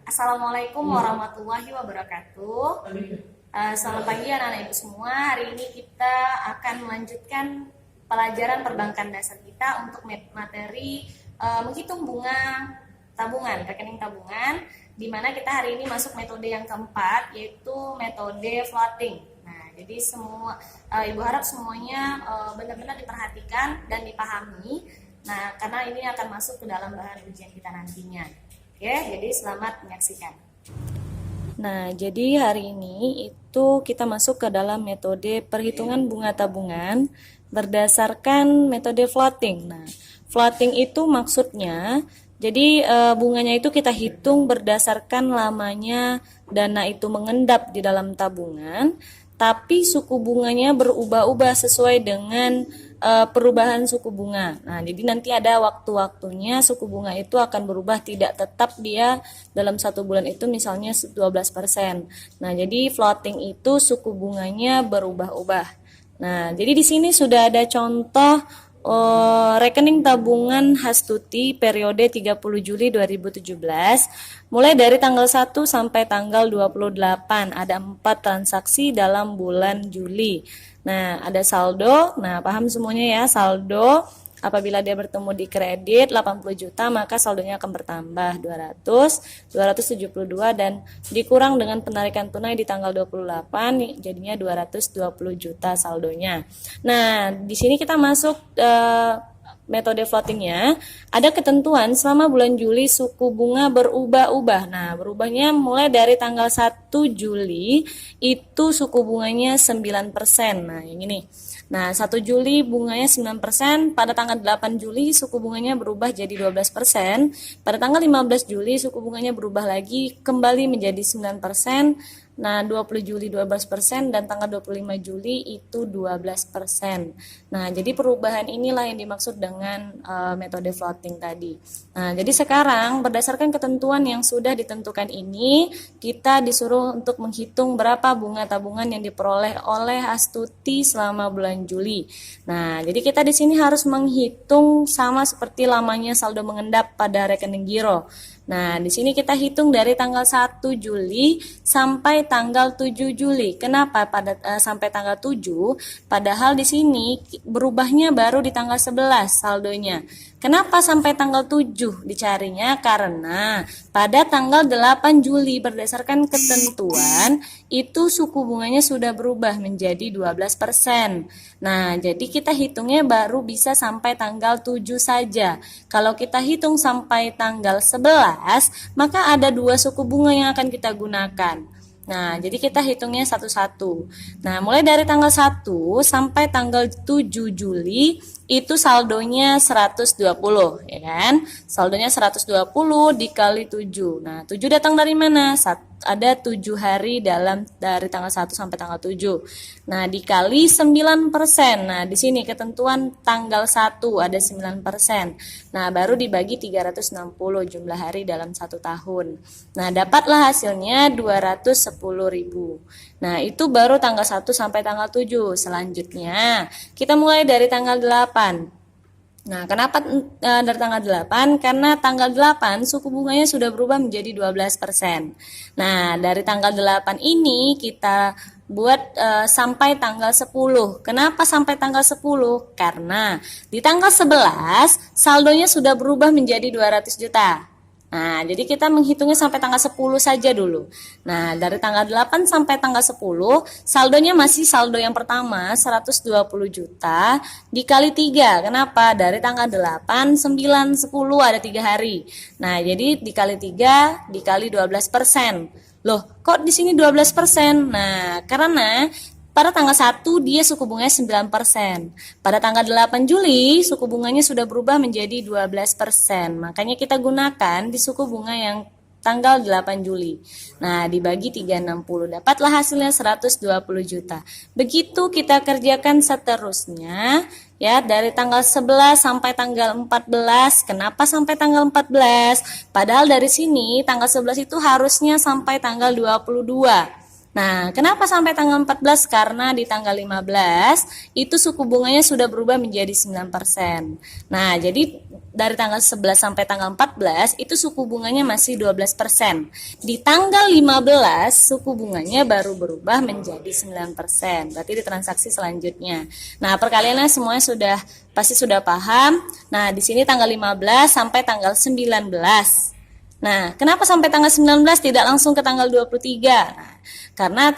Assalamualaikum warahmatullahi wabarakatuh. Selamat pagi anak-anak ibu semua. Hari ini kita akan melanjutkan pelajaran perbankan dasar kita untuk materi menghitung bunga tabungan, rekening tabungan, di mana kita hari ini masuk metode yang keempat, yaitu metode floating. Nah, jadi semua ibu harap semuanya benar-benar diperhatikan dan dipahami. Nah, karena ini akan masuk ke dalam bahan ujian kita nantinya. Oke, jadi selamat menyaksikan. Nah, jadi hari ini itu kita masuk ke dalam metode perhitungan bunga tabungan berdasarkan metode floating. Nah, floating itu maksudnya, jadi bunganya itu kita hitung berdasarkan lamanya dana itu mengendap di dalam tabungan, tapi suku bunganya berubah-ubah sesuai dengan perubahan suku bunga. Nah, jadi nanti ada waktu-waktunya suku bunga itu akan berubah, tidak tetap dia dalam satu bulan itu misalnya 12%. Nah, jadi floating itu suku bunganya berubah-ubah. Nah, jadi di sini sudah ada contoh rekening tabungan Hastuti periode 30 Juli 2017 mulai dari tanggal 1 sampai tanggal 28. Ada 4 transaksi dalam bulan Juli. Nah, ada saldo. Nah, paham semuanya ya, saldo apabila dia bertemu di kredit 80 juta, maka saldonya akan bertambah 200, 272 dan dikurang dengan penarikan tunai di tanggal 28 jadinya 220 juta saldonya. Nah, di sini kita masuk metode floatingnya, ada ketentuan selama bulan Juli suku bunga berubah-ubah. Nah, berubahnya mulai dari tanggal 1 Juli itu suku bunganya 9%. Nah, yang ini. Nah, 1 Juli bunganya 9%, pada tanggal 8 Juli suku bunganya berubah jadi 12%, pada tanggal 15 Juli suku bunganya berubah lagi kembali menjadi 9%, nah 20 Juli 12% dan tanggal 25 Juli itu 12%. Nah, jadi perubahan inilah yang dimaksud dengan metode floating tadi. Nah, jadi sekarang berdasarkan ketentuan yang sudah ditentukan ini, kita disuruh untuk menghitung berapa bunga tabungan yang diperoleh oleh Astuti selama bulan Juli. Nah, jadi kita di sini harus menghitung sama seperti lamanya saldo mengendap pada rekening giro. Nah, di sini kita hitung dari tanggal 1 Juli sampai tanggal 7 Juli. Kenapa sampai tanggal 7? Padahal di sini berubahnya baru di tanggal 11 saldonya. Kenapa sampai tanggal 7 dicarinya? Karena pada tanggal 8 Juli berdasarkan ketentuan itu suku bunganya sudah berubah menjadi 12%. Nah, jadi kita hitungnya baru bisa sampai tanggal 7 saja. Kalau kita hitung sampai tanggal 11, maka ada 2 suku bunga yang akan kita gunakan. Nah, jadi kita hitungnya satu-satu. Nah, mulai dari tanggal 1 sampai tanggal 7 Juli itu saldonya 120, ya kan? Saldonya 120 dikali 7. Nah, 7 datang dari mana? Ada 7 hari dari tanggal 1 sampai tanggal 7. Nah, dikali 9%. Nah, di sini ketentuan tanggal 1 ada 9%. Nah, baru dibagi 360 jumlah hari dalam 1 tahun. Nah, dapatlah hasilnya 210.000. Nah, itu baru tanggal 1 sampai tanggal 7. Selanjutnya, kita mulai dari tanggal 8. Nah, kenapa dari tanggal 8? Karena tanggal 8 suku bunganya sudah berubah menjadi 12%. Nah, dari tanggal 8 ini kita buat sampai tanggal 10. Kenapa sampai tanggal 10? Karena di tanggal 11 saldonya sudah berubah menjadi 200 juta. Nah, jadi kita menghitungnya sampai tanggal 10 saja dulu. Nah, dari tanggal 8 sampai tanggal 10, saldonya masih saldo yang pertama, 120 juta, dikali 3. Kenapa? Dari tanggal 8, 9, 10, ada 3 hari. Nah, jadi dikali 3, dikali 12%. Loh, kok di sini 12%? Nah, karena pada tanggal 1 dia suku bunganya 9%. Pada tanggal 8 Juli suku bunganya sudah berubah menjadi 12%. Makanya kita gunakan di suku bunga yang tanggal 8 Juli. Nah, dibagi 360 dapatlah hasilnya 120 juta. Begitu kita kerjakan seterusnya ya, dari tanggal 11 sampai tanggal 14. Kenapa sampai tanggal 14? Padahal dari sini tanggal 11 itu harusnya sampai tanggal 22. Nah, kenapa sampai tanggal 14? Karena di tanggal 15 itu suku bunganya sudah berubah menjadi 9%. Nah, jadi dari tanggal 11 sampai tanggal 14 itu suku bunganya masih 12%. Di tanggal 15 suku bunganya baru berubah menjadi 9%. Berarti di transaksi selanjutnya. Nah, perkaliannya semuanya pasti sudah paham. Nah, di sini tanggal 15 sampai tanggal 19. Nah, kenapa sampai tanggal 19 tidak langsung ke tanggal 23? Nah, karena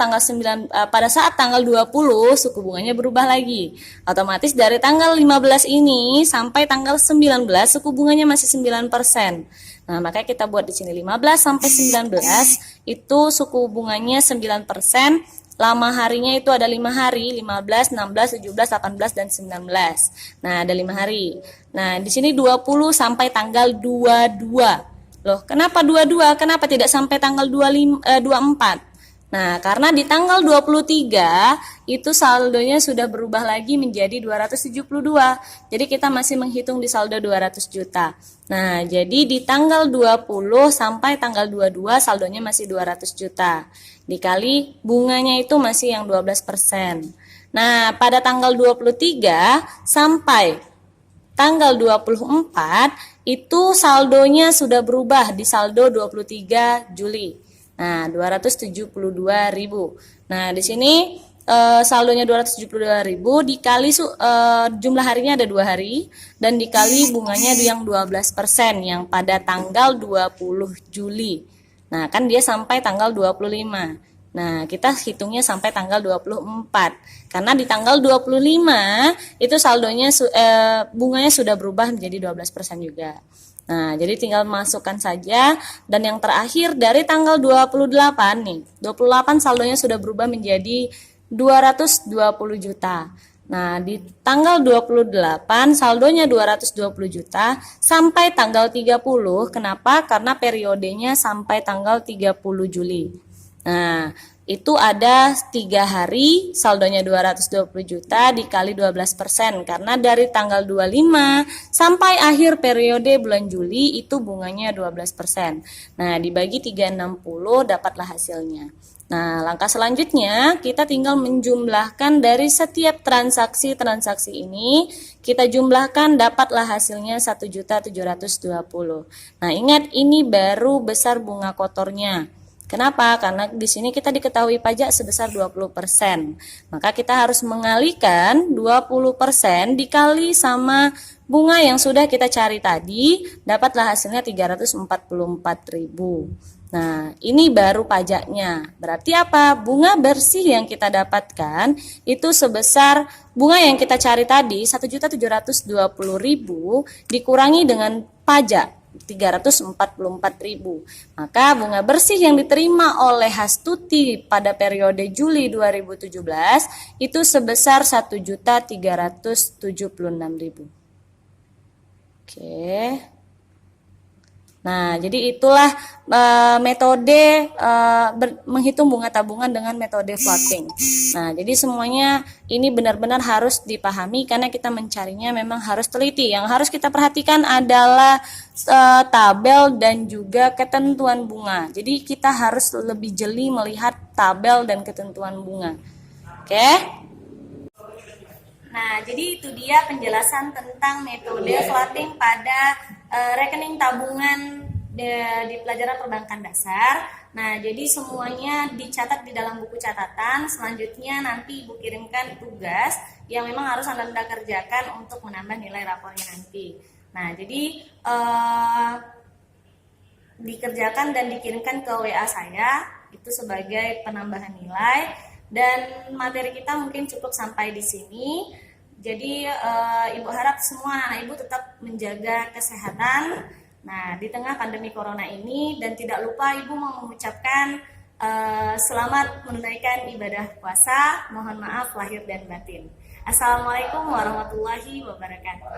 pada saat tanggal 20 suku bunganya berubah lagi. Otomatis dari tanggal 15 ini sampai tanggal 19 suku bunganya masih 9%. Nah, makanya kita buat di sini 15 sampai 19 itu suku bunganya 9%. Lama harinya itu ada 5 hari, 15, 16, 17, 18, dan 19. Nah, ada 5 hari. Nah, di sini 20 sampai tanggal 22. Loh, kenapa 22? Kenapa tidak sampai tanggal 24? Nah, karena di tanggal 23 itu saldonya sudah berubah lagi menjadi 272. Jadi kita masih menghitung di saldo 200 juta. Nah, jadi di tanggal 20 sampai tanggal 22 saldonya masih 200 juta. Dikali bunganya itu masih yang 12%. Nah, pada tanggal 23 sampai tanggal 24 itu saldonya sudah berubah di saldo 23 Juli. Nah, 272.000. Nah, di sini saldonya 272.000 dikali jumlah harinya ada 2 hari dan dikali bunganya yang 12% yang pada tanggal 20 Juli. Nah, kan dia sampai tanggal 25. Nah, kita hitungnya sampai tanggal 24. Karena di tanggal 25 itu saldonya bunganya sudah berubah menjadi 12% juga. Nah, jadi tinggal masukkan saja dan yang terakhir dari tanggal 28 nih. 28 saldonya sudah berubah menjadi 220 juta. Nah, di tanggal 28 saldonya 220 juta sampai tanggal 30. Kenapa? Karena periodenya sampai tanggal 30 Juli. Nah, itu ada 3 hari saldonya 220 juta dikali 12% karena dari tanggal 25 sampai akhir periode bulan Juli itu bunganya 12%. Nah, dibagi 360 dapatlah hasilnya. Nah, langkah selanjutnya kita tinggal menjumlahkan dari setiap transaksi ini kita jumlahkan dapatlah hasilnya 1.720.000. Nah, ingat ini baru besar bunga kotornya. Kenapa? Karena di sini kita diketahui pajak sebesar 20%. Maka kita harus mengalihkan 20% dikali sama bunga yang sudah kita cari tadi, dapatlah hasilnya 344.000. Nah, ini baru pajaknya. Berarti apa? Bunga bersih yang kita dapatkan itu sebesar bunga yang kita cari tadi 1.720.000 dikurangi dengan pajak 344.000. Maka bunga bersih yang diterima oleh Hastuti pada periode Juli 2017 itu sebesar 1.376.000. Oke. Nah, jadi itulah metode menghitung bunga tabungan dengan metode floating. Nah, jadi semuanya ini benar-benar harus dipahami karena kita mencarinya memang harus teliti. Yang harus kita perhatikan adalah tabel dan juga ketentuan bunga. Jadi kita harus lebih jeli melihat tabel dan ketentuan bunga. Oke? Nah, jadi itu dia penjelasan tentang metode floating pada rekening tabungan di pelajaran perbankan dasar. Nah, jadi semuanya dicatat di dalam buku catatan. Selanjutnya nanti Ibu kirimkan tugas yang memang harus Anda kerjakan untuk menambah nilai rapornya nanti. Nah, jadi dikerjakan dan dikirimkan ke WA saya itu sebagai penambahan nilai. Dan materi kita mungkin cukup sampai di sini. Jadi Ibu harap semua anak Ibu tetap menjaga kesehatan. Nah, di tengah pandemi corona ini dan tidak lupa Ibu mau mengucapkan selamat menunaikan ibadah puasa. Mohon maaf lahir dan batin. Assalamualaikum warahmatullahi wabarakatuh.